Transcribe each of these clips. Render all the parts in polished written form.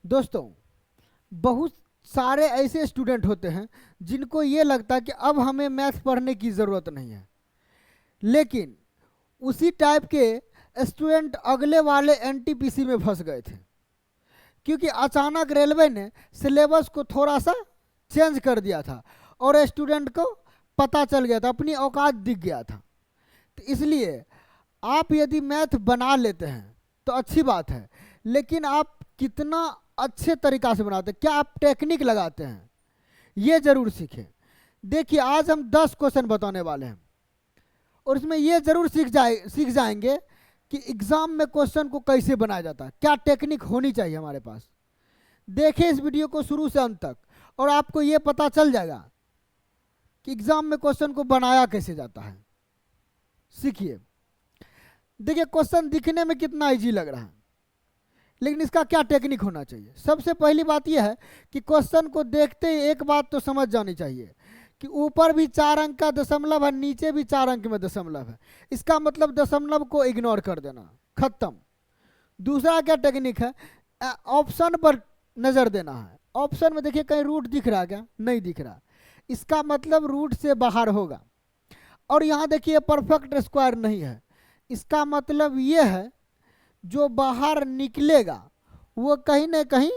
दोस्तों, बहुत सारे ऐसे स्टूडेंट होते हैं जिनको ये लगता है कि अब हमें मैथ पढ़ने की ज़रूरत नहीं है, लेकिन उसी टाइप के स्टूडेंट अगले वाले एनटीपीसी में फंस गए थे, क्योंकि अचानक रेलवे ने सिलेबस को थोड़ा सा चेंज कर दिया था और स्टूडेंट को पता चल गया था, अपनी औकात दिख गया था। तो इसलिए आप यदि मैथ बना लेते हैं तो अच्छी बात है, लेकिन आप कितना अच्छे तरीका से बनाते हैं, क्या आप टेक्निक लगाते हैं, ये जरूर सीखें। देखिए, आज हम 10 क्वेश्चन बताने वाले हैं और इसमें ये जरूर सीख जाएंगे कि एग्जाम में क्वेश्चन को कैसे बनाया जाता है, क्या टेक्निक होनी चाहिए हमारे पास। देखें इस वीडियो को शुरू से अंत तक और आपको ये पता चल जाएगा कि एग्जाम में क्वेश्चन को बनाया कैसे जाता है। सीखिए। देखिए, क्वेश्चन दिखने में कितना इजी लग रहा है, लेकिन इसका क्या टेक्निक होना चाहिए। सबसे पहली बात यह है कि क्वेश्चन को देखते ही एक बात तो समझ जानी चाहिए कि ऊपर भी 4 अंक का दशमलव है, नीचे भी 4 अंक में दशमलव है। इसका मतलब दशमलव को इग्नोर कर देना, खत्म। दूसरा क्या टेक्निक है, ऑप्शन पर नजर देना है। ऑप्शन में देखिए कहीं रूट दिख रहा है क्या, नहीं दिख रहा, इसका मतलब रूट से बाहर होगा। और यहाँ देखिए परफेक्ट स्क्वायर नहीं है, इसका मतलब ये है जो बाहर निकलेगा वो कहीं ना कहीं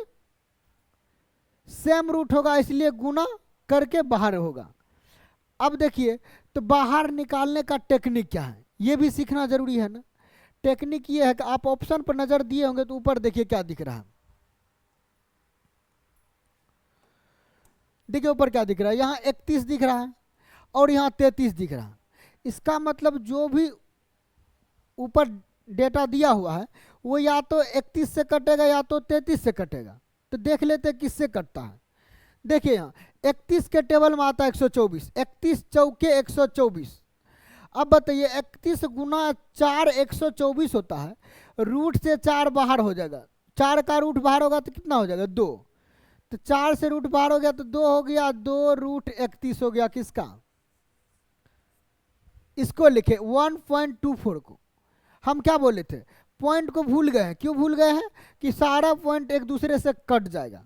सेम रूट होगा, इसलिए गुना करके बाहर होगा। अब देखिए, तो बाहर निकालने का टेक्निक क्या है ये भी सीखना जरूरी है ना। टेक्निक ये है कि आप ऑप्शन पर नजर दिए होंगे तो ऊपर देखिए क्या दिख रहा है। देखिए ऊपर क्या दिख रहा है, यहाँ 31 दिख रहा है और यहाँ 33 दिख रहा है। इसका मतलब जो भी ऊपर डेटा दिया हुआ है वो या तो 31 से कटेगा या तो 33 से कटेगा। तो देख लेते हैं किससे कटता है। देखिए यहाँ 31 के टेबल में आता है 124, 31 चौके 124। अब बताइए 31 गुना 4 124 होता है, रूट से 4 बाहर हो जाएगा, 4 का रूट बाहर होगा तो कितना हो जाएगा 2, तो 4 से रूट बाहर हो गया तो 2 हो गया, 2 रूट 31 हो गया किसका, इसको लिखे 1.24 को। हम क्या बोले थे, पॉइंट को भूल गए हैं। क्यों भूल गए हैं कि सारा पॉइंट एक दूसरे से कट जाएगा,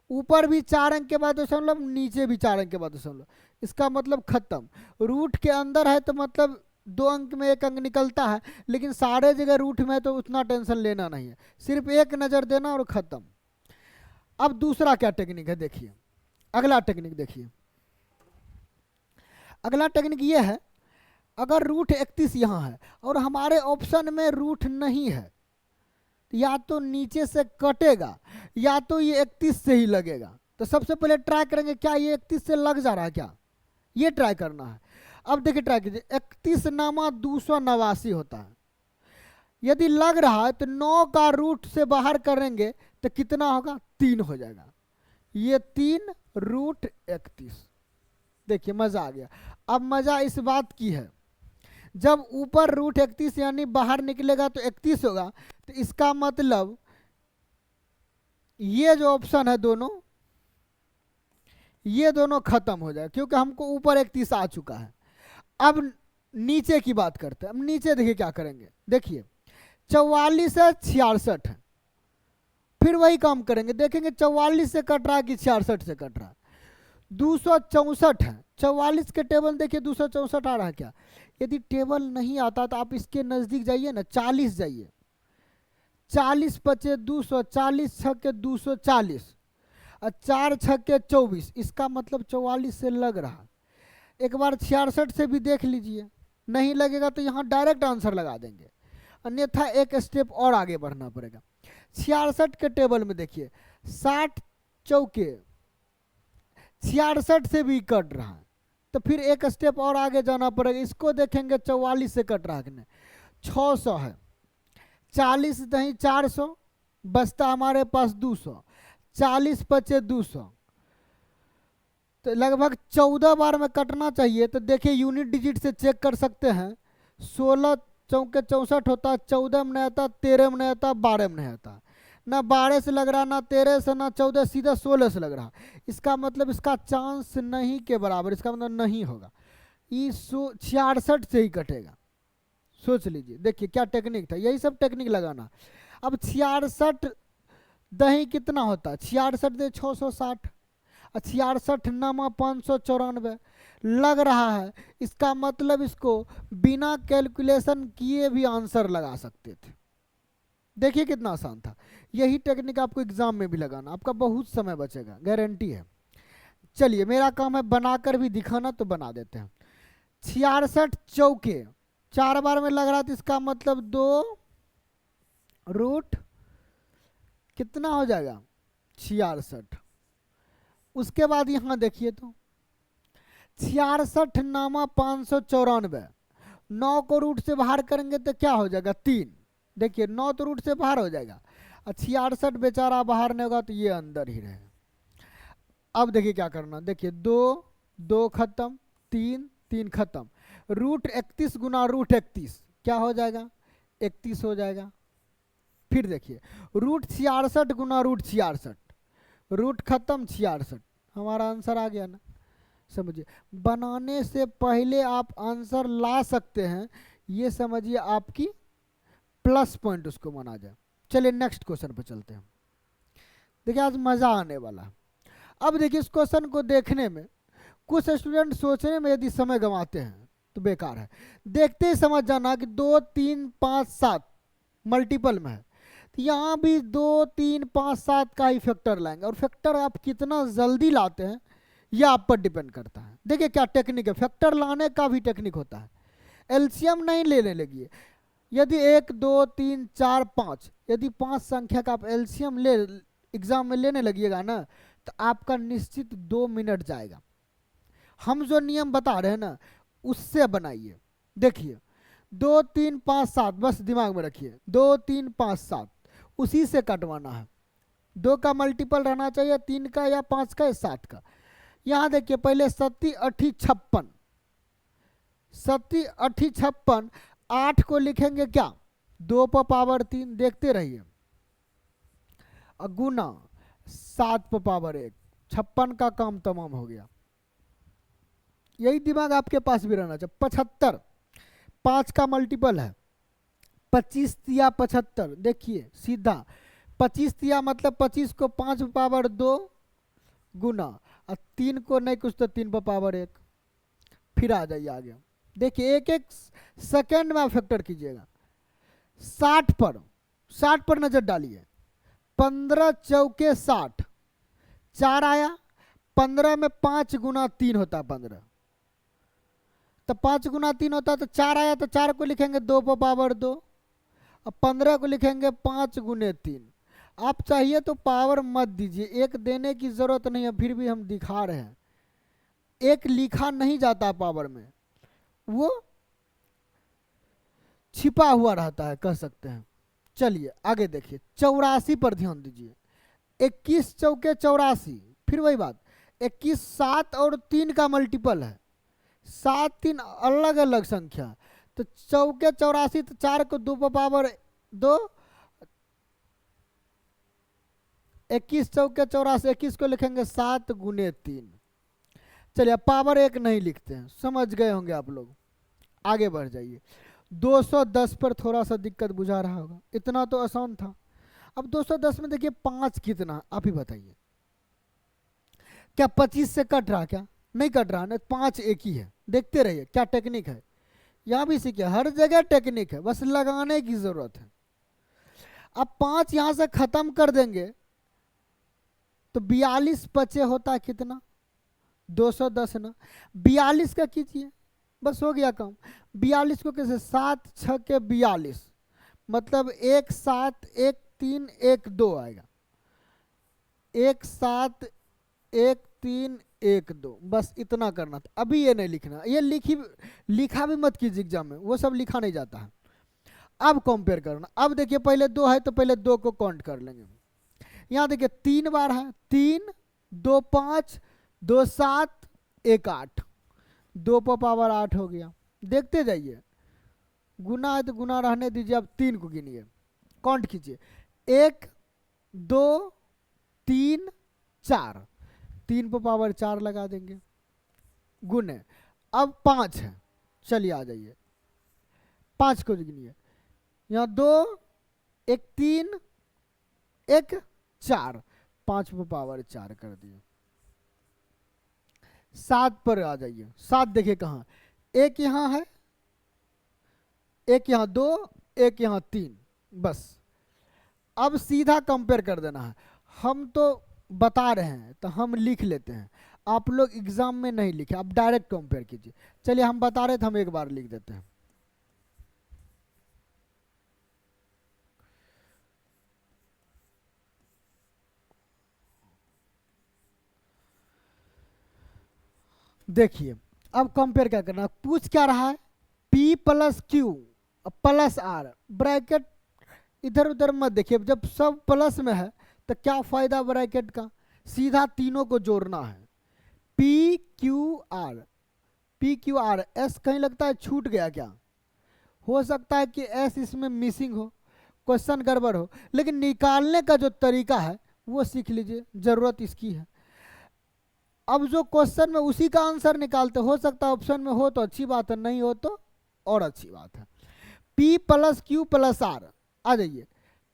ऊपर भी 4 अंक के बाद दशमलव, नीचे भी 4 अंक के बाद दशमलव, इसका मतलब खत्म। रूट के अंदर है तो मतलब 2 अंक में 1 अंक निकलता है, लेकिन सारे जगह रूट में तो उतना टेंशन लेना नहीं है, सिर्फ एक नज़र देना और ख़त्म। अब दूसरा क्या टेक्निक है, देखिए अगला टेक्निक देखिए। अगला टेक्निक ये है, अगर रूट 31 यहाँ है और हमारे ऑप्शन में रूट नहीं है, या तो नीचे से कटेगा या तो ये 31 से ही लगेगा। तो सबसे पहले ट्राई करेंगे क्या ये 31 से लग जा रहा है क्या, ये ट्राई करना है। अब देखिए ट्राई कीजिए, 31 नामा 289 होता है, यदि लग रहा है तो 9 का रूट से बाहर करेंगे तो कितना होगा, 3 हो जाएगा, ये 3 रूट 31। देखिए मजा आ गया। अब मजा इस बात की है, जब ऊपर रूट 31 यानी बाहर निकलेगा तो 31 होगा, तो इसका मतलब ये जो ऑप्शन है दोनों, ये दोनों खत्म हो जाए, क्योंकि हमको ऊपर 31 आ चुका है। अब नीचे की बात करते हैं। अब नीचे देखिए क्या करेंगे, देखिए 44 है 66 है, फिर वही काम करेंगे, देखेंगे 44 से कट रहा है कि 66 से कट रहा है। 264 है, 44 के टेबल देखिए 264 आ रहा है क्या। यदि टेबल नहीं आता तो आप इसके नज़दीक जाइए ना, 40 जाइए, 40 बचे 200, 40 छक्के 240 और 4 छक्के 24, इसका मतलब 44 से लग रहा। एक बार 66 से भी देख लीजिए, नहीं लगेगा तो यहाँ डायरेक्ट आंसर लगा देंगे, अन्यथा एक स्टेप और आगे बढ़ना पड़ेगा। 66 के टेबल में देखिए 60 चौके 66 से भी कट रहा है, तो फिर एक स्टेप और आगे जाना पड़ेगा। इसको देखेंगे 44 से कट रहा है, 600 है, 40 नहीं 400, बचता हमारे पास 200, 40 बचे 200, तो लगभग 14 बार में कटना चाहिए। तो देखिए यूनिट डिजिट से चेक कर सकते हैं, 16 चौके 64 होता है, 14 में नहीं आता, 13 में नहीं आता, 12 में नहीं आता, ना 12 से लग रहा, ना 13 से, ना 14, सीधा 16 से लग रहा। इसका मतलब इसका चांस नहीं के बराबर, इसका मतलब नहीं होगा, ये 66 से ही कटेगा। सोच लीजिए, देखिए क्या टेक्निक था, यही सब टेक्निक लगाना। अब 66 दही कितना होता है 66 दे 660, 66 नामा 594 लग रहा है। इसका मतलब इसको बिना कैलकुलेशन किए भी आंसर लगा सकते थे। देखिए कितना आसान था। यही टेक्निक आपको एग्जाम में भी लगाना, आपका बहुत समय बचेगा, गारंटी है। चलिए मेरा काम है बनाकर भी दिखाना, तो बना देते हैं। 66 चौके 4 बार में लग रहा था, इसका मतलब 2 रूट कितना हो जाएगा 66। उसके बाद यहां देखिए तो 66 नामा 594, 9 को रूट से बाहर करेंगे तो क्या हो जाएगा 3। देखिए 9 तो रूट से बाहर हो जाएगा, 66 बेचारा बाहर नहीं होगा तो ये अंदर ही रहेगा। अब देखिए क्या करना, देखिए 2 2 खत्म, 3 3 खत्म, रूट 31 गुना रूट 31 क्या हो जाएगा 31 हो जाएगा। फिर देखिए रूट 66 गुना रूट 66, रूट खत्म 66, हमारा आंसर आ गया ना। समझिए बनाने से पहले आप आंसर ला सकते हैं, ये समझिए आपकी प्लस पॉइंट उसको माना जाए। चलिए नेक्स्ट क्वेश्चन पे चलते हैं। देखिए आज मजा आने वाला है। अब देखिए इस क्वेश्चन को देखने में कुछ स्टूडेंट सोचने में यदि समय गंवाते हैं तो बेकार है। देखते ही समझ जाना कि 2 3 5 7 मल्टीपल में है, तो यहाँ भी 2 3 5 7 का ही फैक्टर लाएंगे, और फैक्टर आप कितना जल्दी लाते हैं यह आप पर डिपेंड करता है। देखिए क्या टेक्निक है, फैक्टर लाने का भी टेक्निक होता है। एलसीएम नहीं लेने लगिए। यदि 1 2 3 4 5 यदि 5 संख्या का आप एलसीएम ले एग्जाम में लेने लगिएगा ना, तो आपका निश्चित 2 मिनट जाएगा। हम जो नियम बता रहे हैं ना उससे बनाइए। देखिए 2 3 5 7 बस दिमाग में रखिए, 2 3 5 7 उसी से कटवाना है। 2 का मल्टीपल रहना चाहिए 3 का या 5 का या 7 का। यहाँ देखिए पहले 7 8 56, 7 8 56, 8 को लिखेंगे क्या 2 पर पावर 3, देखते रहिए, गुना 7 पर पावर 1, 56 का काम तमाम हो गया। यही दिमाग आपके पास भी रहना चाहिए। 75 5 का मल्टीपल है, 25 तिया 75, देखिए सीधा 25 तिया मतलब 25 को 5 पर पावर 2 गुना, और 3 को नहीं कुछ तो 3 पर पावर 1। फिर आ जाइए आगे, देखिए एक एक सेकेंड में फैक्टर कीजिएगा। 60 पर नजर डालिए, 15 चौके 60, 4 आया, 15 में 5 गुना 3 होता है 15, तो 5 गुना 3 होता है, तो 4 आया, तो 4 को लिखेंगे 2 पर पावर 2, और 15 को लिखेंगे 5 गुने 3। आप चाहिए तो पावर मत दीजिए, एक देने की जरूरत नहीं है, फिर भी हम दिखा रहे हैं। एक लिखा नहीं जाता पावर में, वो छिपा हुआ रहता है कह सकते हैं। चलिए आगे देखिए 84 पर ध्यान दीजिए, 21 चौके 84, फिर वही बात, 21 7 और 3 का मल्टीपल है, 7 3 अलग अलग संख्या, तो चौके 84, तो 4 को 2 पर पावर 2, 21 चौके 84, 21 को लिखेंगे 7 गुने 3। चलिए पावर 1 नहीं लिखते हैं, समझ गए होंगे आप लोग। आगे बढ़ जाइए, 210 पर थोड़ा सा दिक्कत बुझा रहा होगा, इतना तो आसान था। अब 210 में देखिए 5 कितना आप ही बताइए, क्या 25 से कट रहा, क्या नहीं कट रहा ना, 5 एक ही है। देखते रहिए क्या टेक्निक है, यहां भी सीखिए, हर जगह टेक्निक है, बस लगाने की जरूरत है। अब 5 यहां से खत्म कर देंगे तो 42 बचे होता है कितना 210 ना, 42 का कीजिए, बस हो गया काम। 42 को कैसे 7 6 के 42, मतलब 1 7 1 3 1 2 आएगा, 1 7 1 3 1 2, बस इतना करना था। अभी ये नहीं लिखना, ये लिखा भी मत कीजिए एग्जाम में, वो सब लिखा नहीं जाता है। अब कंपेयर करना, अब देखिए पहले 2 है तो पहले 2 को काउंट कर लेंगे। यहाँ देखिए 3 बार है, 3 2 5 2 7 1 8, 2 पर पावर 8 हो गया। देखते जाइए, गुना है तो गुना रहने दीजिए, अब 3 को गिनिए, काउंट कीजिए, 1 2 3 4, 3 पर पावर 4 लगा देंगे, गुने। अब 5 है, चलिए आ जाइए 5 को गिनिए, यहाँ 2 1 3 1 4, 5 पे पावर 4 कर दिए। 7 पर आ जाइए। 7 देखिए कहाँ, एक यहाँ है, एक यहाँ 2, एक यहाँ 3, बस। अब सीधा कंपेयर कर देना है। हम तो बता रहे हैं तो हम लिख लेते हैं, आप लोग एग्जाम में नहीं लिखे, आप डायरेक्ट कंपेयर कीजिए। चलिए हम बता रहे थे, हम एक बार लिख देते हैं। देखिए अब कंपेयर क्या करना, पूछ क्या रहा है, P plus Q plus R, bracket इधर उधर मत देखिए, जब सब प्लस में है तो क्या फायदा ब्रैकेट का, सीधा तीनों को जोड़ना है। P Q R, S कहीं लगता है छूट गया क्या, हो सकता है कि S इसमें मिसिंग हो, क्वेश्चन गड़बड़ हो, लेकिन निकालने का जो तरीका है वो सीख लीजिए, जरूरत इसकी है। अब जो क्वेश्चन में उसी का आंसर निकालते, हो सकता है ऑप्शन में हो तो अच्छी बात है, नहीं हो तो और अच्छी बात है। P plus Q plus R, आ जाइए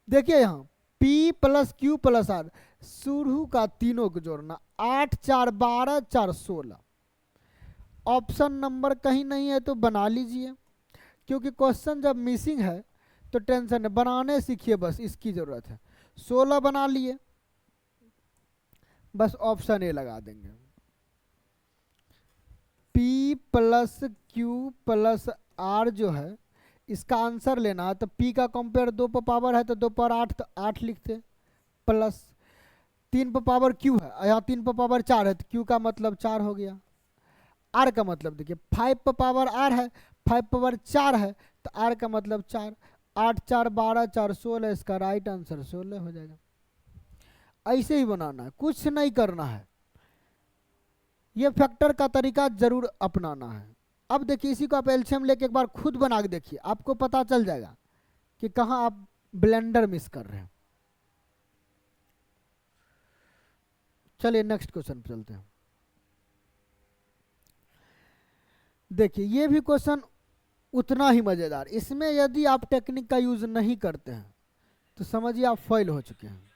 देखिए यहाँ P plus Q plus R, शुरू का तीनों को जोड़ना, 8 4 12 4 16। ऑप्शन नंबर कहीं नहीं है तो बना लीजिए, क्योंकि क्वेश्चन जब मिसिंग है तो टेंशन है, बनाने सीखिए, बस इसकी जरूरत है। 16 बना लिए, बस ऑप्शन ए लगा देंगे। P plus Q plus R जो है इसका आंसर लेना है, तो P का कंपेयर 2 पर पावर है तो 2 पर 8, तो 8 लिखते, प्लस 3 पर पावर Q है, यहाँ 3 पर पावर 4 है तो Q का मतलब 4 हो गया। R का मतलब देखिए 5 पर पावर R है, 5 पावर 4 है तो R का मतलब 4, 8 4 12 4 16, इसका राइट आंसर 16 हो जाएगा। ऐसे ही बनाना है, कुछ नहीं करना है, ये फैक्टर का तरीका जरूर अपनाना है। अब देखिए इसी को आप एलसीएम लेके एक बार खुद बना के देखिए, आपको पता चल जाएगा कि कहाँ आप ब्लेंडर मिस कर रहे हैं। चलिए नेक्स्ट क्वेश्चन पे चलते हैं। देखिए ये भी क्वेश्चन उतना ही मजेदार, इसमें यदि आप टेक्निक का यूज नहीं करते हैं तो समझिए आप फेल हो चुके हैं।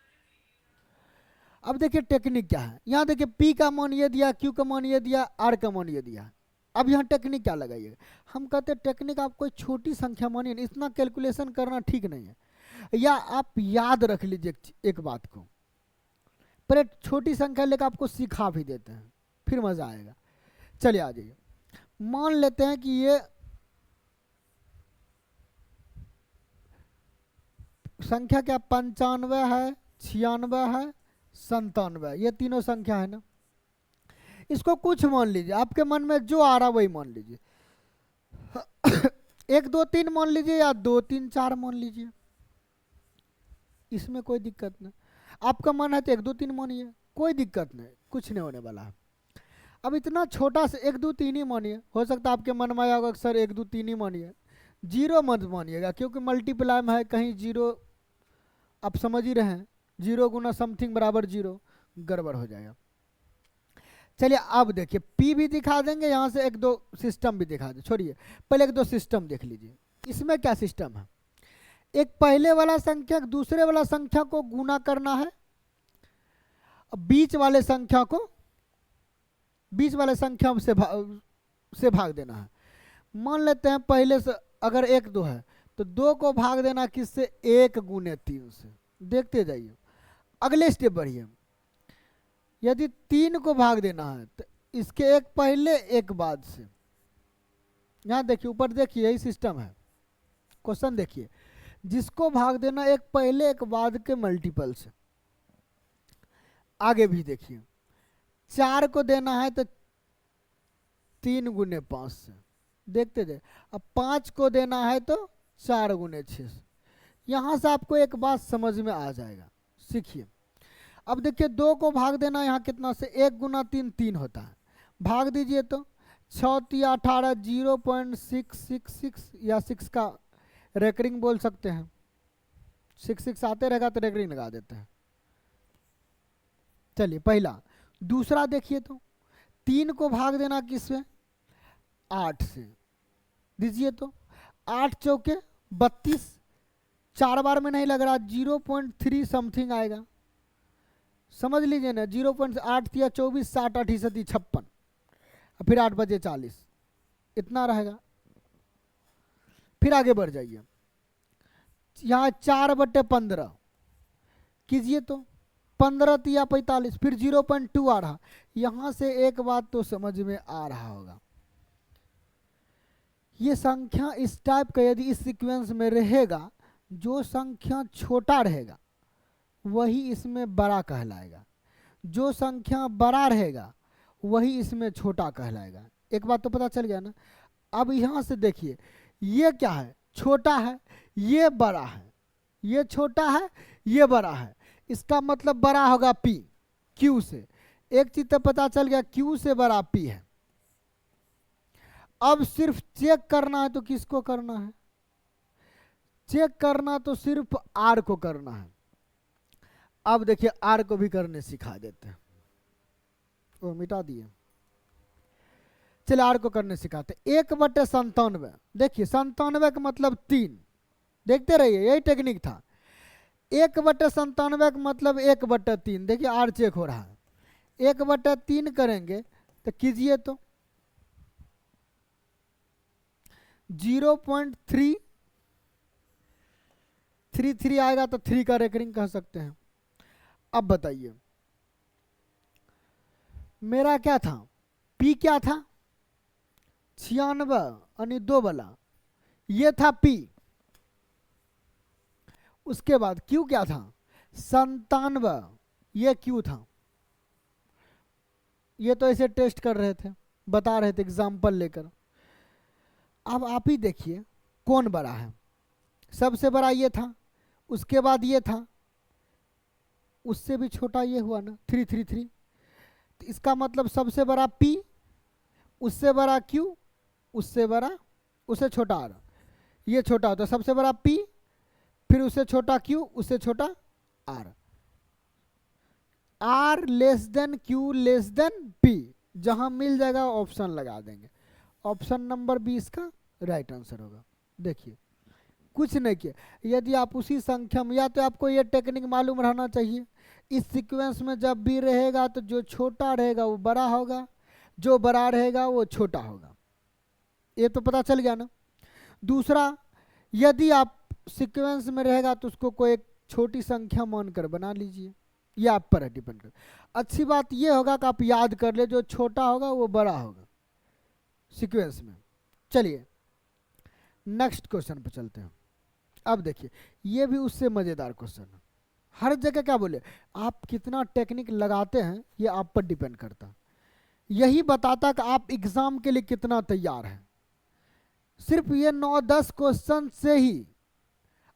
अब देखिए टेक्निक क्या है, यहाँ देखिए P का मान ये दिया, Q का मान ये दिया, R का मान ये दिया। अब यहाँ टेक्निक क्या लगाइएगा, हम कहते हैं टेक्निक आप कोई छोटी संख्या मानिए, इतना कैलकुलेशन करना ठीक नहीं है, या आप याद रख लीजिए एक बात को, पहले छोटी संख्या लेकर आपको सिखा भी देते हैं, फिर मजा आएगा। चलिए आ जाइए, मान लेते हैं कि ये संख्या क्या 95 है, 96 है, 97, ये तीनों संख्या है ना, इसको कुछ मान लीजिए, आपके मन में जो आ रहा वही मान लीजिए। 1 2 3 मान लीजिए या 2 3 4 मान लीजिए, इसमें कोई दिक्कत नहीं। आपका मन है तो 1 2 3 मानिए, कोई दिक्कत नहीं, कुछ नहीं होने वाला है। अब इतना छोटा से 1 2 3 ही मानिए, हो सकता है आपके मन में आएगा सर 1 2 3 ही मानिए, जीरो मत मानिएगा, क्योंकि मल्टीप्लाई में है, कहीं जीरो आप समझ ही रहे हैं, 0 गुना समथिंग बराबर 0, गड़बड़ हो जाएगा। चलिए अब देखिए P भी दिखा देंगे, यहाँ से 1 2 सिस्टम भी दिखा दे, छोड़िए पहले 1 2 सिस्टम देख लीजिए। इसमें क्या सिस्टम है, एक पहले वाला संख्या दूसरे वाला संख्या को गुना करना है, बीच वाले संख्या को बीच वाले संख्या से भाग देना है। मान लेते हैं पहले से अगर 1 2 है तो 2 को भाग देना किससे, 1 गुने 3 से। देखते जाइए, अगले स्टेप बढ़िए, यदि 3 को भाग देना है तो इसके एक पहले एक बाद से, यहाँ देखिए ऊपर देखिए यही सिस्टम है, क्वेश्चन देखिए, जिसको भाग देना एक पहले एक बाद के मल्टीपल से। आगे भी देखिए, 4 को देना है तो 3 गुने 5 से, देखते जाए। अब 5 को देना है तो 4 गुने 6 से। यहाँ से आपको एक बात समझ में आ जाएगा, सीखिए। अब देखिए 2 को भाग देना यहाँ कितना से, 1 गुना 3 3 होता है, भाग दीजिए तो 6 3 18, 0.666 या 6 का रेकरिंग बोल सकते हैं, 6 6 आते रहेगा तो रेकरिंग लगा देते हैं। चलिए पहला। दूसरा देखिए तो 3 को भाग देना किससे, 8 से, दीजिए तो 8 चौके 32, 4 बार में नहीं लग रहा, 0.3 समथिंग आएगा, समझ लीजिए ना, 0.8 या 24, 60 8 56, और फिर 8 बजे 40, इतना रहेगा। फिर आगे बढ़ जाइए, यहाँ 4/15 कीजिए तो 15 या 45, फिर 0.2 आ रहा। यहां से एक बात तो समझ में आ रहा होगा, ये संख्या इस टाइप का यदि इस सीक्वेंस में रहेगा, जो संख्या छोटा रहेगा वही इसमें बड़ा कहलाएगा, जो संख्या बड़ा रहेगा वही इसमें छोटा कहलाएगा। एक बात तो पता चल गया ना। अब यहां से देखिए, ये क्या है, छोटा है, ये बड़ा है, ये छोटा है, ये बड़ा है, इसका मतलब बड़ा होगा P Q से। एक चीज तो पता चल गया, Q से बड़ा P है। अब सिर्फ चेक करना है तो किसको करना है, चेक करना तो सिर्फ R को करना है। अब देखिए R को भी करने सिखा देते हैं, वो मिटा दिए, चलिए R को करने सिखाते। 1/97, देखिए 97 का मतलब 3, देखते रहिए यही टेक्निक था। 1/97 का मतलब 1/3, देखिए R चेक हो रहा है। 1/3 करेंगे तो कीजिए तो 0.333 आएगा, तो 3 का रेकरिंग कह सकते हैं। अब बताइए मेरा क्या था, P क्या था, 96 यानी 2 वाला, ये था P। उसके बाद Q क्या था, 97, ये Q था। ये तो ऐसे टेस्ट कर रहे थे, बता रहे थे एग्जाम्पल लेकर। अब आप ही देखिए कौन बड़ा है, सबसे बड़ा ये था, उसके बाद ये था, उससे भी छोटा ये हुआ ना 333। तो इसका मतलब सबसे बड़ा P, उससे बड़ा Q, उससे बड़ा, उससे छोटा R, ये छोटा होता है, सबसे बड़ा P, फिर उससे छोटा Q, उससे छोटा R। R less than Q less than P, जहां मिल जाएगा ऑप्शन लगा देंगे। ऑप्शन नंबर 20 का राइट आंसर होगा। देखिए कुछ नहीं किया, यदि आप उसी संख्या में, या तो आपको ये टेक्निक मालूम रहना चाहिए, इस सीक्वेंस में जब भी रहेगा तो जो छोटा रहेगा वो बड़ा होगा, जो बड़ा रहेगा वो छोटा होगा, ये तो पता चल गया ना। दूसरा, यदि आप सीक्वेंस में रहेगा तो उसको कोई एक छोटी संख्या मानकर बना लीजिए, ये आप पर डिपेंड कर। अच्छी बात ये होगा कि आप याद कर ले, जो छोटा होगा वो बड़ा होगा सीक्वेंस में। चलिए नेक्स्ट क्वेश्चन पे चलते हैं। अब देखिए ये भी उससे मजेदार क्वेश्चन है। हर जगह क्या बोले, आप कितना टेक्निक लगाते हैं ये आप पर डिपेंड करता है, यही बताता कि आप एग्जाम के लिए कितना तैयार हैं। सिर्फ ये 9-10 क्वेश्चन से ही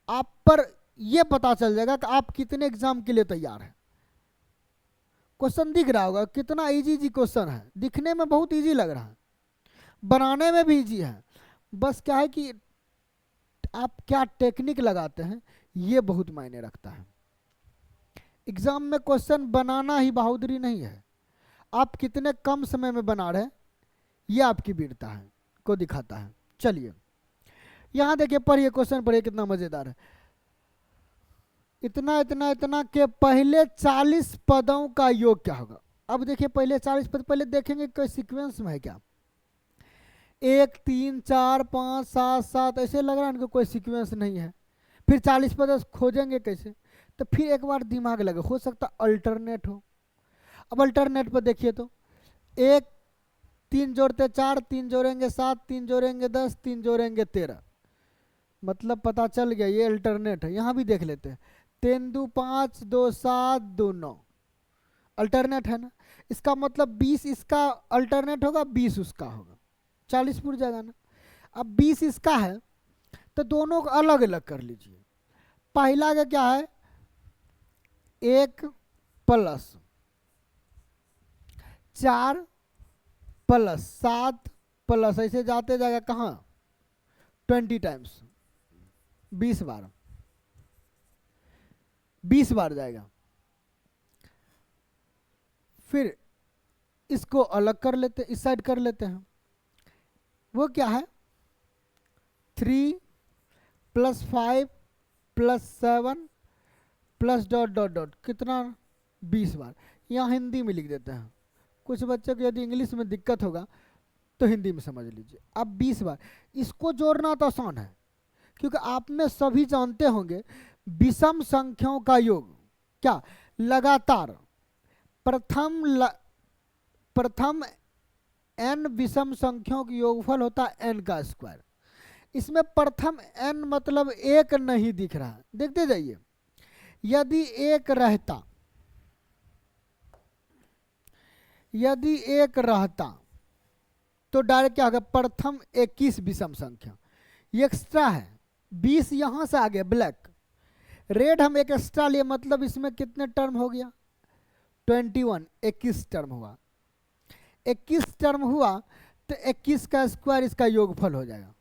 आप पर ये पता चल जाएगा कि आप कितने एग्जाम के लिए तैयार हैं। क्वेश्चन दिख रहा होगा कितना इजी इजी क्वेश्चन है, दिखने में बहुत इजी लग रहा है, बनाने में भी इजी है, बस क्या है कि आप क्या टेक्निक लगाते हैं ये बहुत मायने रखता है। एग्जाम में क्वेश्चन बनाना ही बहादुरी नहीं है, आप कितने कम समय में बना रहे हैं ये आपकी वीरता है को दिखाता है। चलिए यहां देखिए, पढ़िए क्वेश्चन, पढ़िए कितना मजेदार है। इतना इतना इतना के पहले 40 पदों का योग क्या होगा। अब देखिए पहले 40 पद पहले देखेंगे कोई सीक्वेंस में है क्या, 1 3 4 5 7 7 ऐसे लग रहा है इनको कोई सीक्वेंस नहीं है। फिर 40 पद खोजेंगे कैसे, तो फिर एक बार दिमाग लगे, हो सकता अल्टरनेट हो। अब अल्टरनेट पर देखिए तो 1 3 जोड़ते 4, 3 जोड़ेंगे 7, 3 जोड़ेंगे 10, 3 जोड़ेंगे 13, मतलब पता चल गया ये अल्टरनेट है। यहाँ भी देख लेते हैं, 3 2 5 2 7 2 9, अल्टरनेट है ना, इसका मतलब 20 इसका अल्टरनेट होगा, 20 उसका होगा, 40 पूर जाएगा ना। अब 20 इसका है तो दोनों को अलग अलग कर लीजिए। पहला का क्या है, 1 + 4 + 7 + ऐसे जाते जाएगा कहाँ 20 टाइम्स, 20 बार, 20 बार जाएगा। फिर इसको अलग कर लेते, इस साइड कर लेते हैं, वो क्या है 3 + 5 + 7 + ... कितना 20 बार। यहाँ हिंदी में लिख देते हैं, कुछ बच्चों को यदि इंग्लिश में दिक्कत होगा तो हिंदी में समझ लीजिए। अब 20 बार, इसको जोड़ना तो आसान है, क्योंकि आप में सभी जानते होंगे विषम संख्याओं का योग क्या लगातार प्रथम n विषम संख्याओं का योगफल होता है n का स्क्वायर। इसमें प्रथम n मतलब एक नहीं दिख रहा, देखते जाइए। यदि एक रहता तो डायरेक्ट क्या होगा, प्रथम 21 विषम संख्या। ये एक्स्ट्रा है, 20 यहां से आ गया ब्लैक, रेड हम एक एक्स्ट्रा लिए, मतलब इसमें कितने टर्म हो गया 21, 21 टर्म हुआ। 21 टर्म हुआ तो 21 का स्क्वायर इसका योगफल हो जाएगा।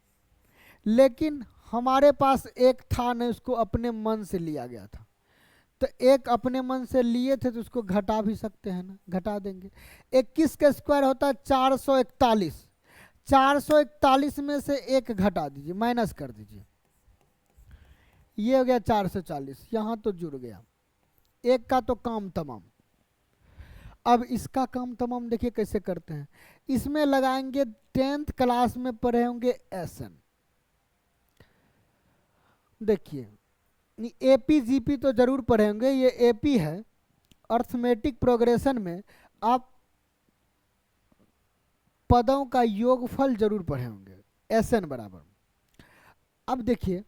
लेकिन हमारे पास एक था नहीं, उसको अपने मन से लिया गया था, तो एक अपने मन से लिए थे तो उसको घटा भी सकते हैं ना, घटा देंगे। 21 का स्क्वायर होता है 441, 441 में से एक घटा दीजिए, माइनस कर दीजिए, ये हो गया 440, यहां तो जुड़ गया, एक का तो काम तमाम। अब इसका काम तमाम देखिए कैसे करते हैं, इसमें लगाएंगे 10th क्लास में पढ़े होंगे एसएन। देखिए एपी जीपी तो जरूर पढ़े होंगे, ये एपी है, अर्थमेटिक प्रोग्रेशन में आप पदों का योगफल जरूर पढ़े होंगे, एसएन बराबर। अब देखिए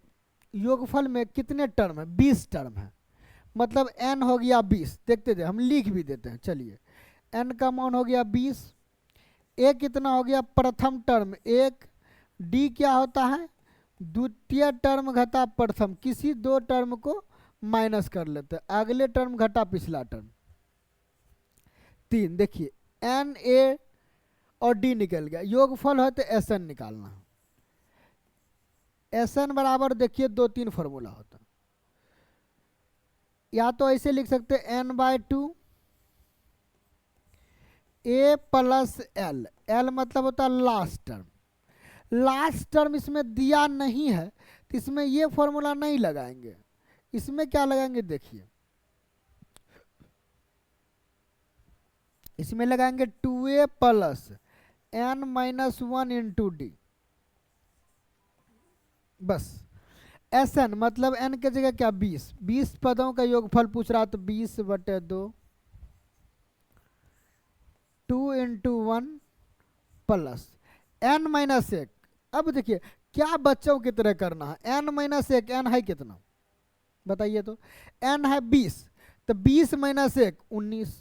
योगफल में कितने टर्म है, 20 टर्म है, मतलब n हो गया 20। देखते थे, हम लिख भी देते हैं, चलिए n का मान हो गया 20, a कितना हो गया प्रथम टर्म 1, d क्या होता है द्वितीय टर्म घटा प्रथम, किसी दो टर्म को माइनस कर लेते हैं, अगले टर्म घटा पिछला टर्म 3। देखिए n a और d निकल गया, योगफल है तो एसएन निकालना है। एसएन बराबर देखिए 2-3 फॉर्मूला होता है, या तो ऐसे लिख सकते हैं n/2 a plus l, l मतलब होता है लास्ट टर्म। लास्ट टर्म इसमें दिया नहीं है तो इसमें ये फॉर्मूला नहीं लगाएंगे, इसमें क्या लगाएंगे देखिए, इसमें लगाएंगे 2a plus n-1 into D, बस। एसएन मतलब n के जगह क्या 20, 20 पदों का योगफल पूछ रहा तो 20/2 2 इंटू 1 प्लस n-1। अब देखिए क्या बच्चों की तरह करना है, n-1, n है कितना बताइए तो, n है 20, तो 20 - 1 19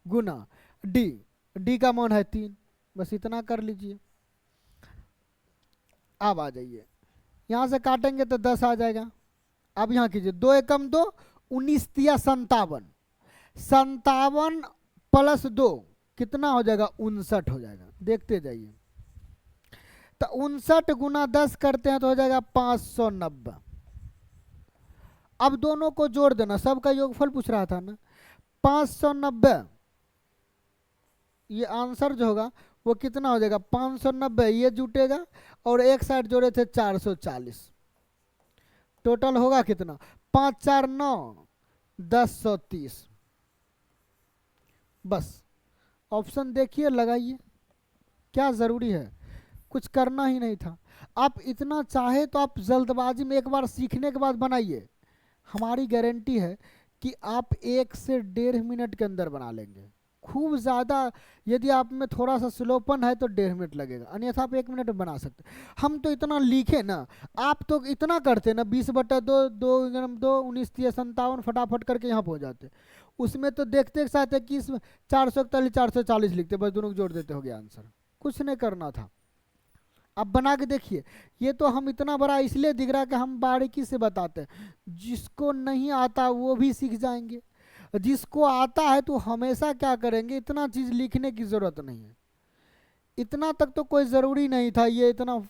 गुना d का मान है 3, बस इतना कर लीजिए। अब आ जाइए, यहां से काटेंगे तो 10 आ जाएगा। अब यहां कीजिए 2 एकम 2, 19 तिया 57, 57 प्लस 2 कितना हो जाएगा 59 हो जाएगा, देखते जाइए। तो 59 गुना 10 करते हैं तो हो जाएगा 590। अब दोनों को जोड़ देना, सबका योगफल पूछ रहा था ना, 590, ये आंसर जो होगा वो कितना हो जाएगा 590, ये जुटेगा और एक साइड जोड़े थे 440, टोटल होगा कितना 5 4 9 1030। बस ऑप्शन देखिए लगाइए, क्या जरूरी है, कुछ करना ही नहीं था। आप इतना चाहे तो आप जल्दबाजी में एक बार सीखने के बाद बनाइए, हमारी गारंटी है कि आप 1 से 1.5 मिनट के अंदर बना लेंगे। खूब ज़्यादा यदि आप में थोड़ा सा स्लोपन है तो 1.5 मिनट लगेगा, अन्यथा आप 1 मिनट में बना सकते। हम तो इतना लिखे ना, आप तो इतना करते ना 20/2 2 2 19 3 57 फटाफट करके यहाँ पहुँच जाते। उसमें तो देखते एक साथ 21 441 440 लिखते, बस दोनों को जोड़ देते हो गया आंसर, कुछ नहीं करना था। अब बना के देखिए, ये तो हम इतना बड़ा इसलिए दिख रहा है कि हम बारीकी से बताते हैं, जिसको नहीं आता वो भी सीख जाएंगे, जिसको आता है तो हमेशा क्या करेंगे, इतना चीज लिखने की जरूरत नहीं है, इतना तक तो कोई जरूरी नहीं था। ये इतना,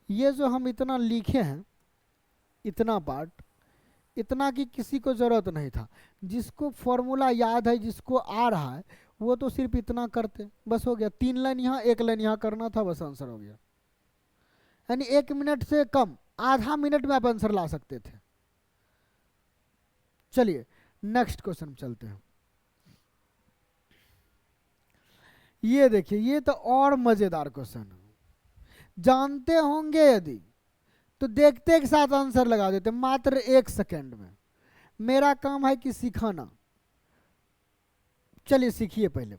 ये जो हम इतना लिखे हैं इतना पार्ट, इतना की किसी को जरूरत नहीं था। जिसको फॉर्मूला याद है, जिसको आ रहा है, वो तो सिर्फ इतना करते, बस हो गया। 3 लाइन यहाँ 1 लाइन यहाँ करना था, बस आंसर हो गया। यानी 1 मिनट से कम, आधा मिनट में आप आंसर ला सकते थे। चलिए नेक्स्ट क्वेश्चन चलते हैं। ये देखिए, ये तो और मजेदार क्वेश्चन है। जानते होंगे यदि तो देखते के साथ आंसर लगा देते, मात्र 1 सेकेंड में। मेरा काम है कि सिखाना। चलिए सीखिए पहले।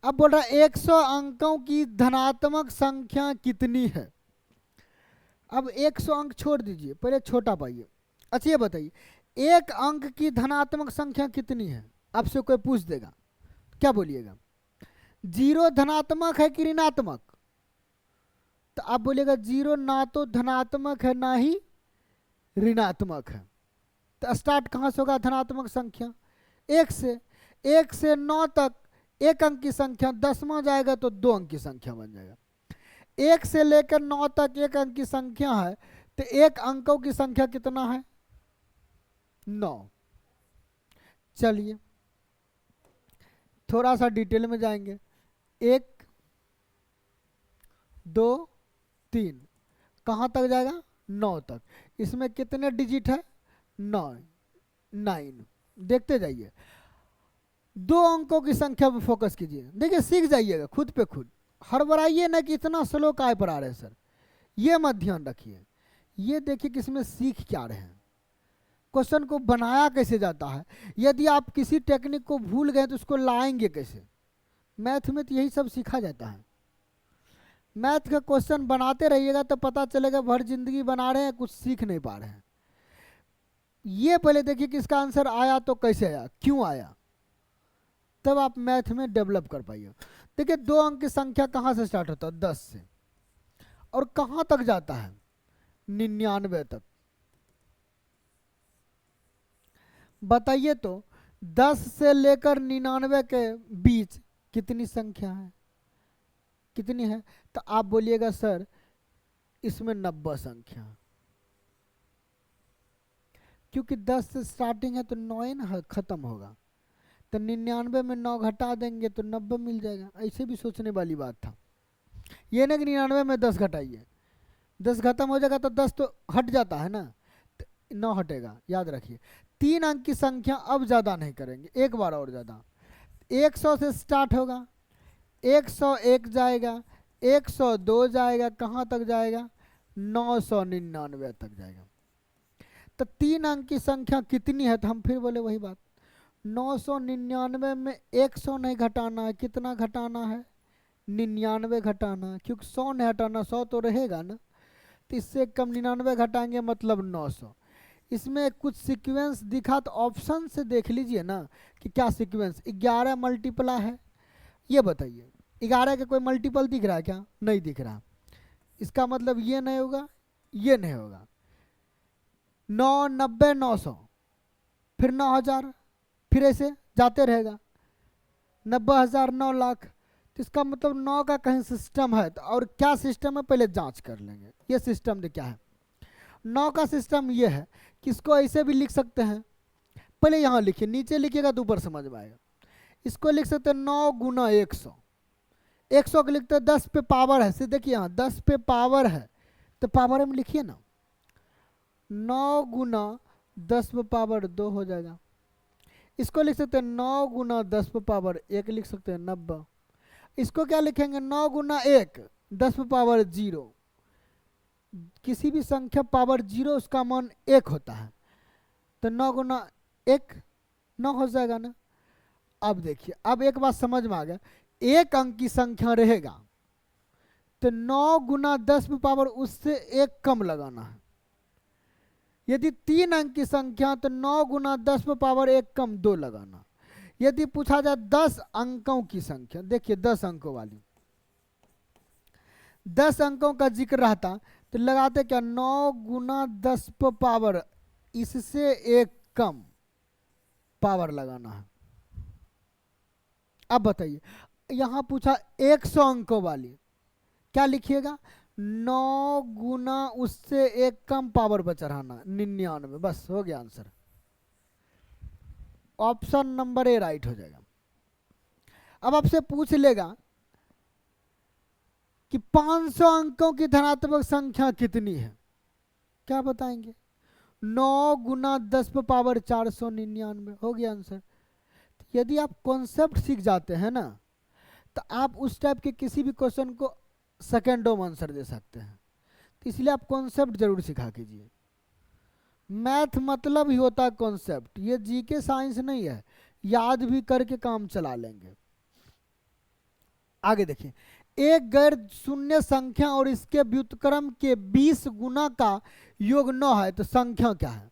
अब बोल रहा है 100 अंकों की धनात्मक संख्या कितनी है। अब 100 अंक छोड़ दीजिए, पहले छोटा पाइए। अच्छा ये बताइए, एक अंक की धनात्मक संख्या कितनी है? आपसे कोई पूछ देगा, क्या बोलिएगा? 0 धनात्मक है कि ऋणात्मक? तो आप बोलिएगा 0 ना तो धनात्मक है ना ही ऋणात्मक है। तो स्टार्ट कहाँ से होगा धनात्मक संख्या? 1 से। 1 से 9 तक एक अंक की संख्या 10वां जाएगा तो 2 अंक की संख्या बन जाएगा। 1 से लेकर 9 तक एक अंक की संख्या है, तो एक अंकों की संख्या कितना है? 9। चलिए थोड़ा सा डिटेल में जाएंगे। 1 2 3 कहाँ तक जाएगा? 9 तक। इसमें कितने डिजिट है? 9। देखते जाइए, 2 अंकों की संख्या पर फोकस कीजिए। देखिए सीख जाइएगा खुद पे खुद, हड़बड़ाइए ना कि इतना स्लो काय पर आ रहे हैं सर, ये मत ध्यान रखिए। ये देखिए किसमें सीख क्या रहे हैं, क्वेश्चन को बनाया कैसे जाता है। यदि आप किसी टेक्निक को भूल गए तो उसको लाएंगे कैसे। मैथ में तो यही सब सीखा जाता है। मैथ का क्वेश्चन बनाते रहिएगा तो पता चलेगा भर जिंदगी बना रहे हैं, कुछ सीख नहीं पा रहे हैं। ये पहले देखिए कि इसका आंसर आया तो कैसे आया, क्यों आया, तब आप मैथ में डेवलप कर पाइए। देखिए 2 अंक की संख्या कहाँ से स्टार्ट होता है? 10 से। और कहाँ तक जाता है? 99 तक। बताइए तो 10 से लेकर 99 के बीच कितनी संख्या है, कितनी है? तो आप बोलिएगा सर इसमें 90 संख्या, क्योंकि 10 से स्टार्टिंग है तो 9 ना खत्म होगा, तो 99 में 9 घटा देंगे तो 90 मिल जाएगा। ऐसे भी सोचने वाली बात था, ये नहीं कि 99 में 10 घटाइए, 10 खत्म हो जाएगा तो 10 तो हट जाता है ना, तो 9 हटेगा। याद रखिए 3 अंक की संख्या अब ज़्यादा नहीं करेंगे, एक बार और ज़्यादा। 100 से स्टार्ट होगा, 101 जाएगा, 102 जाएगा, कहाँ तक जाएगा? 999 तक जाएगा। तो 3 अंक की संख्या कितनी है? तो हम फिर बोले वही बात, 999 में 100 नहीं घटाना है, कितना घटाना है? 99 घटाना है, क्योंकि 100 नहीं हटाना, 100 तो रहेगा ना, तो इससे कम 99 घटाएंगे मतलब 900। इसमें कुछ सीक्वेंस दिखा तो ऑप्शन से देख लीजिए ना कि क्या सीक्वेंस। 11 मल्टीपला है, ये बताइए 11 का कोई मल्टीपल दिख रहा है क्या? नहीं दिख रहा। इसका मतलब ये नहीं होगा, ये नहीं होगा। 9 90 900 फिर 9000, फिर ऐसे जाते रहेगा 90,000 9 लाख। तो इसका मतलब 9 का कहीं सिस्टम है, तो और क्या सिस्टम है पहले जांच कर लेंगे। ये सिस्टम क्या है? 9 का सिस्टम ये है कि इसको ऐसे भी लिख सकते हैं, पहले यहाँ लिखिए, नीचे लिखिएगा तो ऊपर समझ में आएगा। इसको लिख सकते हैं 9 गुना 100, 100 को लिखते हैं 10 पे पावर है, देखिए यहाँ 10 पे पावर है तो पावर में लिखिए ना, 9 गुना 10 पे पावर 2 हो जाएगा। इसको लिख सकते हैं 9 गुना 10 पे पावर 1, लिख सकते हैं 90। इसको क्या लिखेंगे? 9 गुना 1 10 पे पावर 0। किसी भी संख्या पावर 0 उसका मान 1 होता है, तो 9 गुना 1 9 हो जाएगा ना। अब देखिए, अब एक बात समझ में आ गया, एक अंक की संख्या रहेगा तो 9 गुना 10 पे पावर उससे 1 कम लगाना है। यदि 3 अंक की संख्या तो 9 गुना 10 पे पावर 1 कम 2 लगाना। यदि पूछा जाए 10 अंकों की संख्या, देखिए 10 अंकों वाली, 10 अंकों का जिक्र रहता तो लगाते क्या? 9 गुना 10 पे पावर इससे 1 कम पावर लगाना है। अब बताइए, यहां पूछा 100 अंकों वाली, क्या लिखिएगा? 9 गुना उससे 1 कम पावर पर चढ़ाना, 99। बस हो गया answer. Option number A right हो जाएगा। अब आपसे पूछ लेगा कि 500 अंकों की धनात्मक संख्या कितनी है, क्या बताएंगे? 9 गुना 10⁻⁴ हो गया आंसर। यदि आप कॉन्सेप्ट सीख जाते हैं ना, तो आप उस टाइप के किसी भी क्वेश्चन को सेकेंडों में आंसर दे सकते हैं। तो इसलिए आप कॉन्सेप्ट जरूर सिखा कीजिए। मैथ मतलब ही होता है कॉन्सेप्ट, ये जीके साइंस नहीं है, याद भी करके काम चला लेंगे। आगे देखिए, एक गैर शून्य संख्या और इसके व्युत्क्रम के 20 गुना का योग 9 है, तो संख्या क्या है?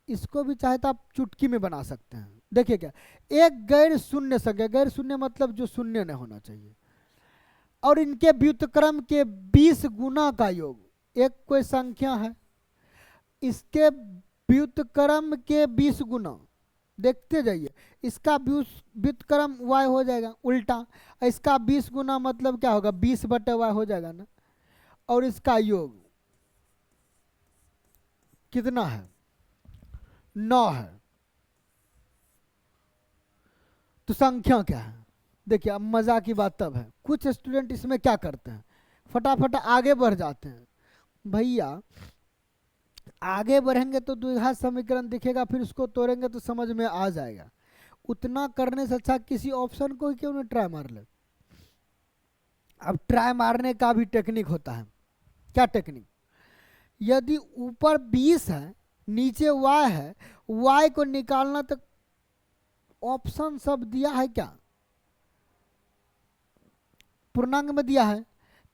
इसको भी चाहे तो आप चुटकी में बना सकते हैं। देखिए क्या, एक गैर शून्य संख्या, गैर शून्य मतलब जो शून्य नहीं होना चाहिए, और इनके व्युत्क्रम के 20 गुना का योग। एक कोई संख्या है, इसके व्युत्क्रम के 20 गुना, देखते जाइए, इसका व्युत्क्रम y हो जाएगा उल्टा, इसका 20 गुना मतलब क्या होगा, 20/y हो जाएगा ना, और इसका योग कितना है, 9 है। तो संख्या क्या है? देखिए अब मजा की बात तब है, कुछ स्टूडेंट इसमें क्या करते हैं, फटाफट आगे बढ़ जाते हैं। भैया आगे बढ़ेंगे तो द्विघात समीकरण दिखेगा, फिर उसको तोड़ेंगे तो समझ में आ जाएगा। उतना करने से अच्छा किसी ऑप्शन को ही क्यों नहीं ट्राई मार ले। अब ट्राई मारने का भी टेक्निक होता है। क्या टेक्निक? यदि ऊपर 20 है, नीचे y है, y को निकालना, तो ऑप्शन सब दिया है क्या, पूर्णांक में दिया है,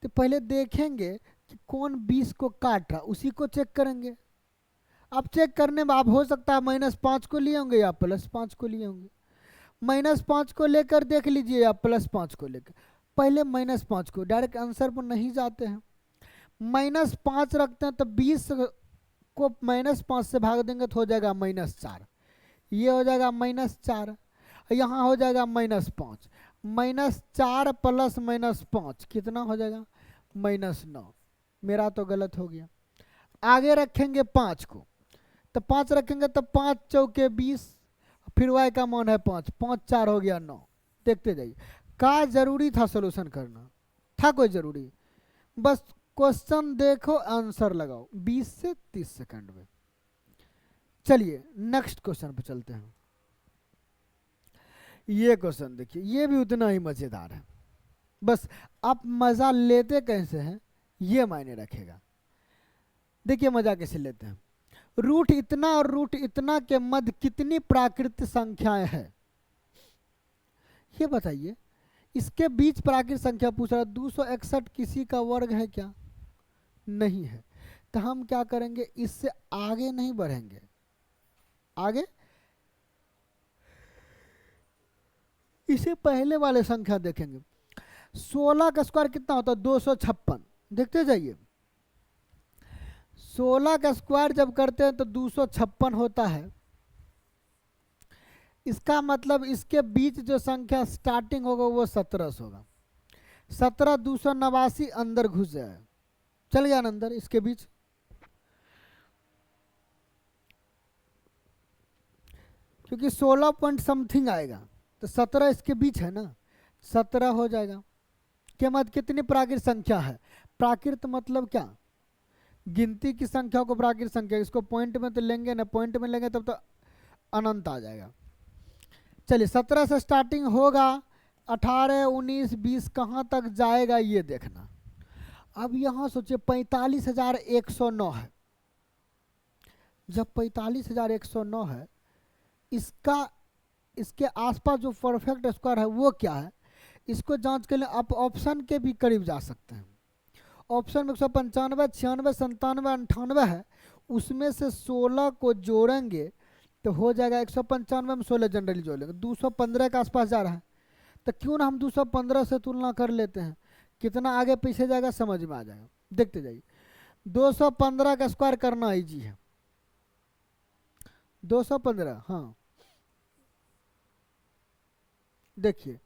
तो पहले देखेंगे कि कौन 20 को काट रहा, उसी को चेक करेंगे। अब चेक करने में आप हो सकता है -5 को लिए होंगे या +5 को लिए होंगे। -5 को लेकर देख लीजिए या +5 को लेकर, पहले -5 को, डायरेक्ट आंसर पर नहीं जाते हैं। -5 रखते हैं तो 20 को -5 से भाग देंगे तो हो जाएगा -4, ये हो जाएगा -4, यहाँ हो जाएगा -5, -4 प्लस -5 कितना हो जाएगा, -9। मेरा तो गलत हो गया। आगे रखेंगे 5 को, तो 5 रखेंगे तो 5 चौके 20, फिर y का मान है 5, 5 4 हो गया 9। देखते जाइए, का जरूरी था सोल्यूशन करना, था कोई जरूरी? बस क्वेश्चन देखो, आंसर लगाओ 20 से 30 सेकंड में। चलिए नेक्स्ट क्वेश्चन पे चलते हैं। ये क्वेश्चन देखिए, ये भी उतना ही मजेदार है, बस आप मजा लेते कैसे हैं ये मायने रखेगा। देखिए मजा कैसे लेते हैं। रूट इतना और रूट इतना के मध्य कितनी प्राकृत संख्याएं हैं, ये बताइए। इसके बीच प्राकृत संख्या पूछ रहा, 261 किसी का वर्ग है क्या? नहीं है। तो हम क्या करेंगे, इससे आगे नहीं बढ़ेंगे, आगे इसे पहले वाले संख्या देखेंगे। 16 का स्क्वायर कितना होता है, 256। देखते जाइए, 16 का स्क्वायर जब करते हैं तो 256 होता है। इसका मतलब इसके बीच जो संख्या स्टार्टिंग होगा वो 17 होगा। 17 289 अंदर घुस जाए, चल गया ना अंदर इसके बीच। क्योंकि 16 पॉइंट समथिंग आएगा, तो 17 इसके बीच है ना, 17 हो जाएगा। के मध्य कितनी प्राकृत संख्या है? प्राकृत मतलब क्या, गिनती की संख्या को प्राकृत संख्या, इसको पॉइंट में तो लेंगे ना, पॉइंट में लेंगे तब तो अनंत आ जाएगा। चलिए 17 से स्टार्टिंग होगा, 18 19 20 कहाँ तक जाएगा ये देखना। अब यहाँ सोचिए 45,109 है। जब 45,109 है, इसका इसके आसपास जो परफेक्ट स्क्वायर है वो क्या है, इसको जांच के लिए आप ऑप्शन के भी करीब जा सकते हैं। ऑप्शन में 195 96 97 98 है, उसमें से 16 को जोड़ेंगे तो हो जाएगा 195 में 16 जनरली जोड़ेंगे 215 के आसपास जा रहा है। तो क्यों ना हम 215 से तुलना कर लेते हैं, कितना आगे पीछे जाएगा समझ में आ जाएगा। देखते जाइए, 215 का स्क्वायर करना इजी है। 215, हाँ देखिए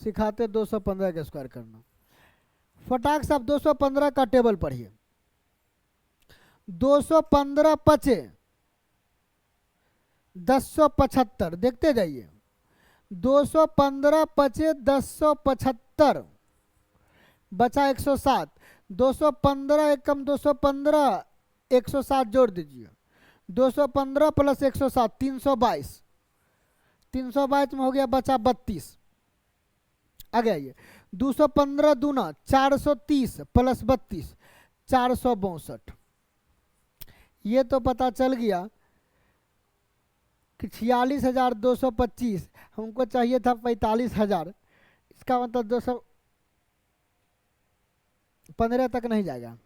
सिखाते 215 का स्क्वायर करना। फटाक से आप 215 का टेबल पढ़िए। 215 पचे 1075, देखते जाइए। 215 पचे 1075, बचा 107। 215 एकम 215, 107 जोड़ दीजिए, 215 प्लस 107 322, 322 में हो गया बचा 32। आगे आइए, 215 दूना 430 प्लस 32 462। ये तो पता चल गया कि 46,225, हमको चाहिए था 45,000। इसका मतलब 215 तक नहीं जाएगा।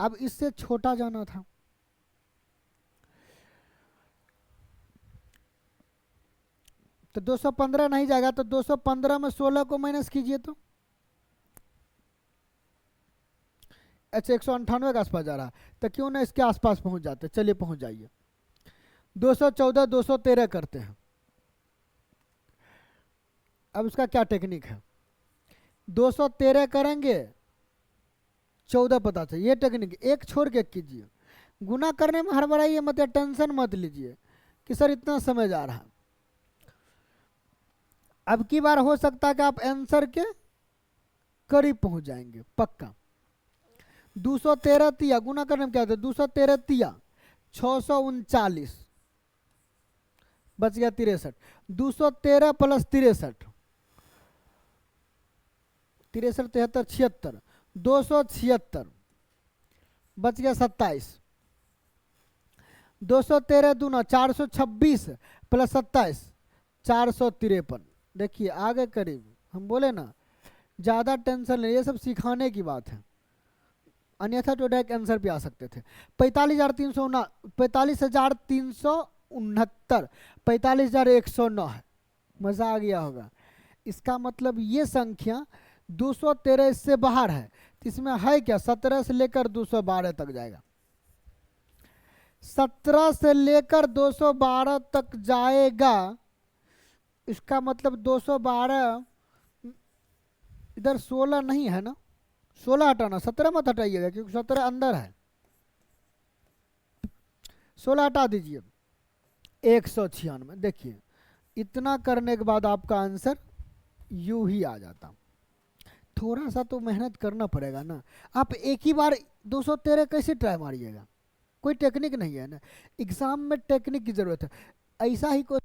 अब इससे छोटा जाना था। तो 215 नहीं जाएगा, तो 215 में 16 को माइनस कीजिए तो अच्छा 198 के आसपास जा रहा, तो क्यों ना इसके आसपास पहुंच जाते। चलिए पहुंच जाइए। 214 213 करते हैं। अब उसका क्या टेक्निक है, 213 करेंगे 14 पता चले, ये टेक्निक एक छोड़ के कीजिए। गुना करने में हड़बड़ाइए मत या टेंशन मत लीजिए कि सर इतना समय जा रहा है। अब की बार हो सकता है कि आप आंसर के करीब पहुंच जाएंगे पक्का। 213 तिया गुना करने में क्या होता है, 213 तिया 639 बच गया 63। 213 प्लस 63, 63 73 76, 276 बच गया 27। 213 दूना 426 प्लस 27 453। देखिए आगे करीब, हम बोले ना ज़्यादा टेंशन नहीं, ये सब सिखाने की बात है, अन्यथा तो डायरेक्ट आंसर पे आ सकते थे। 45,369, 45,109 है। मज़ा आ गया होगा। इसका मतलब ये संख्या 213 इससे बाहर है, तो इसमें है क्या, 17 से लेकर 212 तक जाएगा। 17 से लेकर 212 तक जाएगा, इसका मतलब 212, इधर 16 नहीं है ना, 16 हटाना, 17 मत हटाइएगा क्योंकि 17 अंदर है। 16 हटा दीजिए, 196। देखिए इतना करने के बाद आपका आंसर यू ही आ जाता। थोड़ा सा तो मेहनत करना पड़ेगा ना। आप एक ही बार 213 कैसे ट्राई मारिएगा, कोई टेक्निक नहीं है ना। एग्जाम में टेक्निक की जरूरत है। ऐसा ही कोई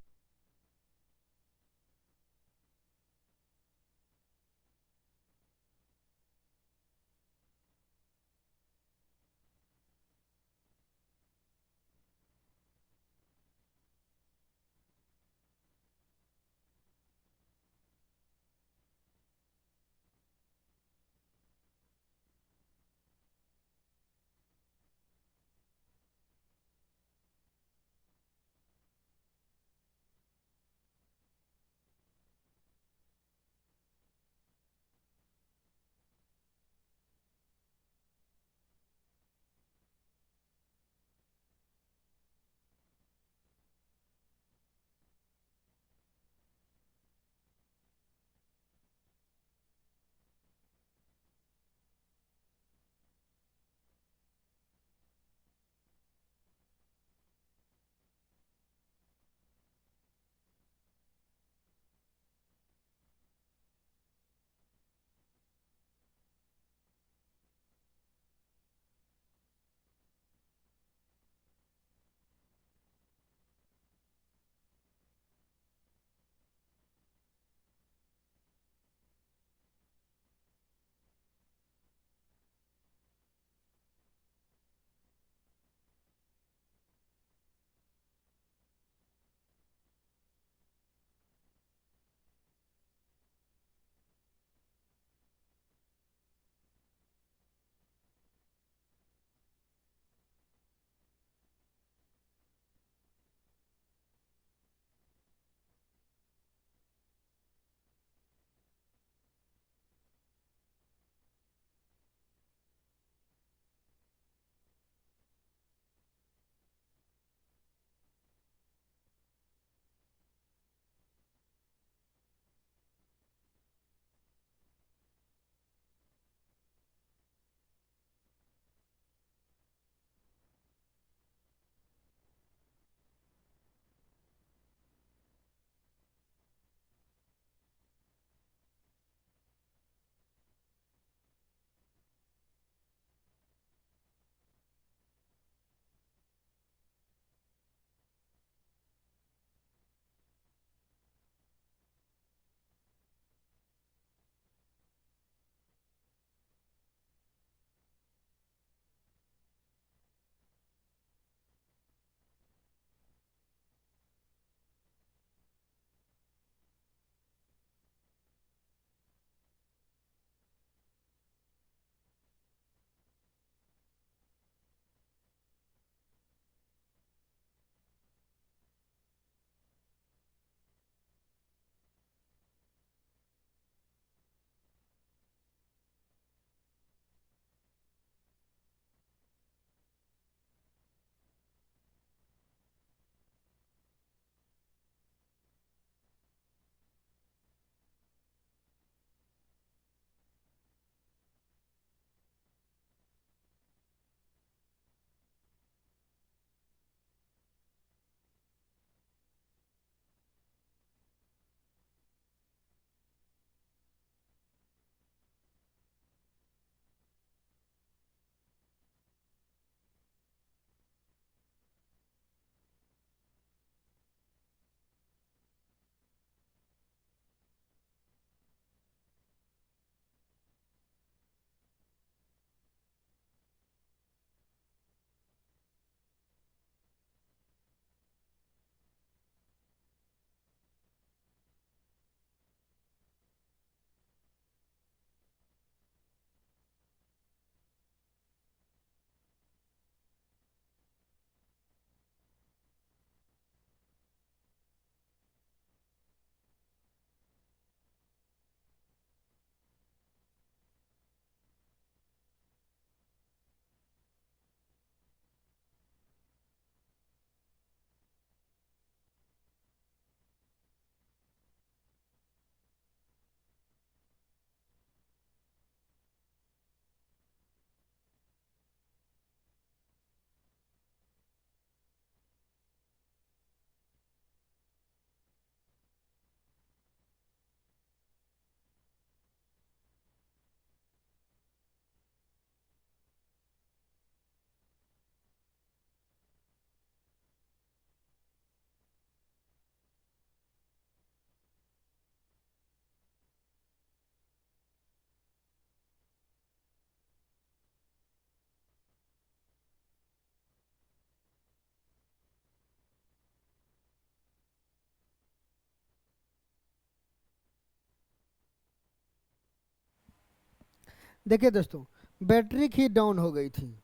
देखिए दोस्तों, बैटरी ही डाउन हो गई थी,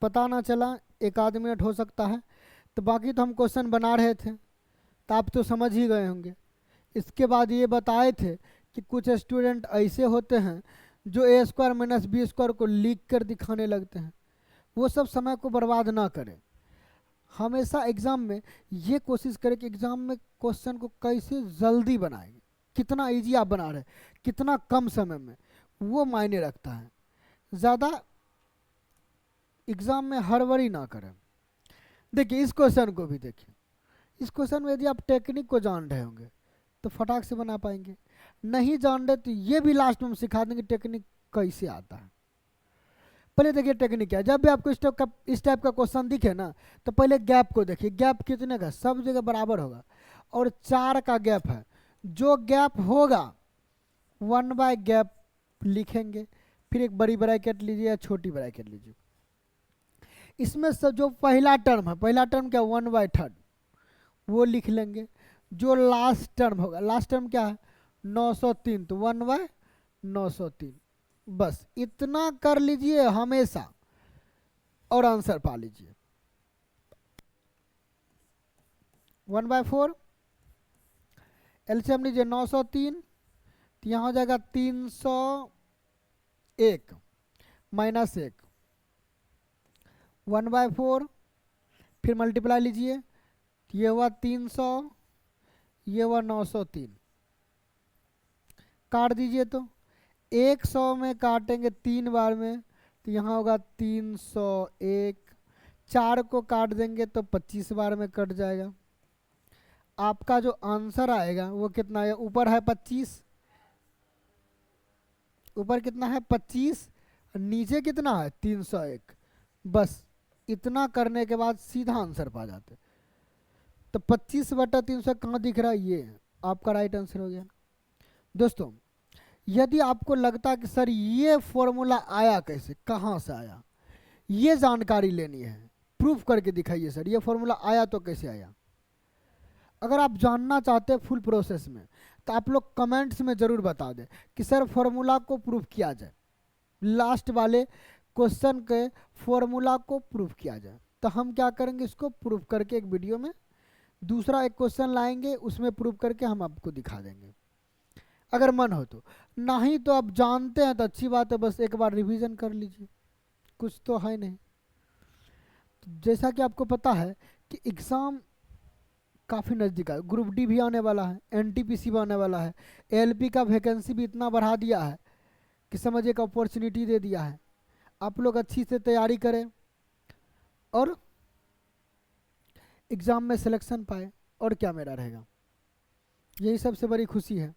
पता ना चला, एक आध मिनट हो सकता है। तो बाकी तो हम क्वेश्चन बना रहे थे, तो आप तो समझ ही गए होंगे। इसके बाद ये बताए थे कि कुछ स्टूडेंट ऐसे होते हैं जो ए स्क्वायर माइनस बी स्क्वायर को लिख कर दिखाने लगते हैं। वो सब समय को बर्बाद ना करें। हमेशा एग्ज़ाम में ये कोशिश करें कि एग्ज़ाम में क्वेश्चन को कैसे जल्दी बनाएंगे, कितना इजी आप बना रहे हैं, कितना कम समय में, वो मायने रखता है। ज़्यादा एग्ज़ाम में हड़बड़ी ना करें। देखिए इस क्वेश्चन को भी देखिए, इस क्वेश्चन में यदि आप टेक्निक को जान रहे होंगे तो फटाक से बना पाएंगे, नहीं जान रहे तो ये भी लास्ट में हम सिखा देंगे टेक्निक कैसे आता है। पहले देखिए टेक्निक क्या है। जब भी आपको इस टाइप का क्वेश्चन दिखे ना, तो पहले गैप को देखिए, गैप कितने का, सब जगह बराबर होगा और 4 का गैप है। जो गैप होगा 1/गैप लिखेंगे, फिर एक बड़ी ब्रैकेट लीजिए या छोटी ब्रैकेट लीजिए। इसमें से जो पहला टर्म है, पहला टर्म क्या, 1/3 वो लिख लेंगे। जो लास्ट टर्म होगा, लास्ट टर्म क्या है 903, तो 1/903। बस इतना कर लीजिए हमेशा और आंसर पा लीजिए। 1/4 एलसीएम लीजिए 903, तो यहाँ हो जाएगा 301 माइनस 1, 1/4 फिर मल्टीप्लाई लीजिए, ये हुआ 300, ये हुआ 903। काट दीजिए तो 100 में काटेंगे 3 बार में, तो यहाँ होगा 301। 4 को काट देंगे तो 25 बार में कट जाएगा। आपका जो आंसर आएगा वो कितना है, ऊपर है 25, ऊपर कितना है 25, नीचे कितना है 301। बस इतना करने के बाद सीधा आंसर पा जाते। तो 25/300 कहाँ दिख रहा है, ये आपका राइट आंसर हो गया। दोस्तों यदि आपको लगता है कि सर ये फॉर्मूला आया कैसे, कहाँ से आया, ये जानकारी लेनी है, प्रूफ करके दिखाइए सर ये फॉर्मूला आया तो कैसे आया। अगर आप जानना चाहते हैं फुल प्रोसेस में, तो आप लोग कमेंट्स में ज़रूर बता दें कि सर फॉर्मूला को प्रूफ किया जाए, लास्ट वाले क्वेश्चन के फॉर्मूला को प्रूफ किया जाए। तो हम क्या करेंगे, इसको प्रूफ करके एक वीडियो में दूसरा एक क्वेश्चन लाएंगे, उसमें प्रूफ करके हम आपको दिखा देंगे, अगर मन हो तो। नहीं तो आप जानते हैं तो अच्छी बात है, बस एक बार रिवीजन कर लीजिए, कुछ तो है नहीं। तो जैसा कि आपको पता है कि एग्ज़ाम काफ़ी नज़दीक है, ग्रुप डी भी आने वाला है, एनटीपीसी भी आने वाला है, एएलपी का वैकेंसी भी इतना बढ़ा दिया है कि समझिए एक अपॉर्चुनिटी दे दिया है। आप लोग अच्छी से तैयारी करें और एग्ज़ाम में सिलेक्शन पाए, और क्या मेरा रहेगा, यही सबसे बड़ी खुशी है।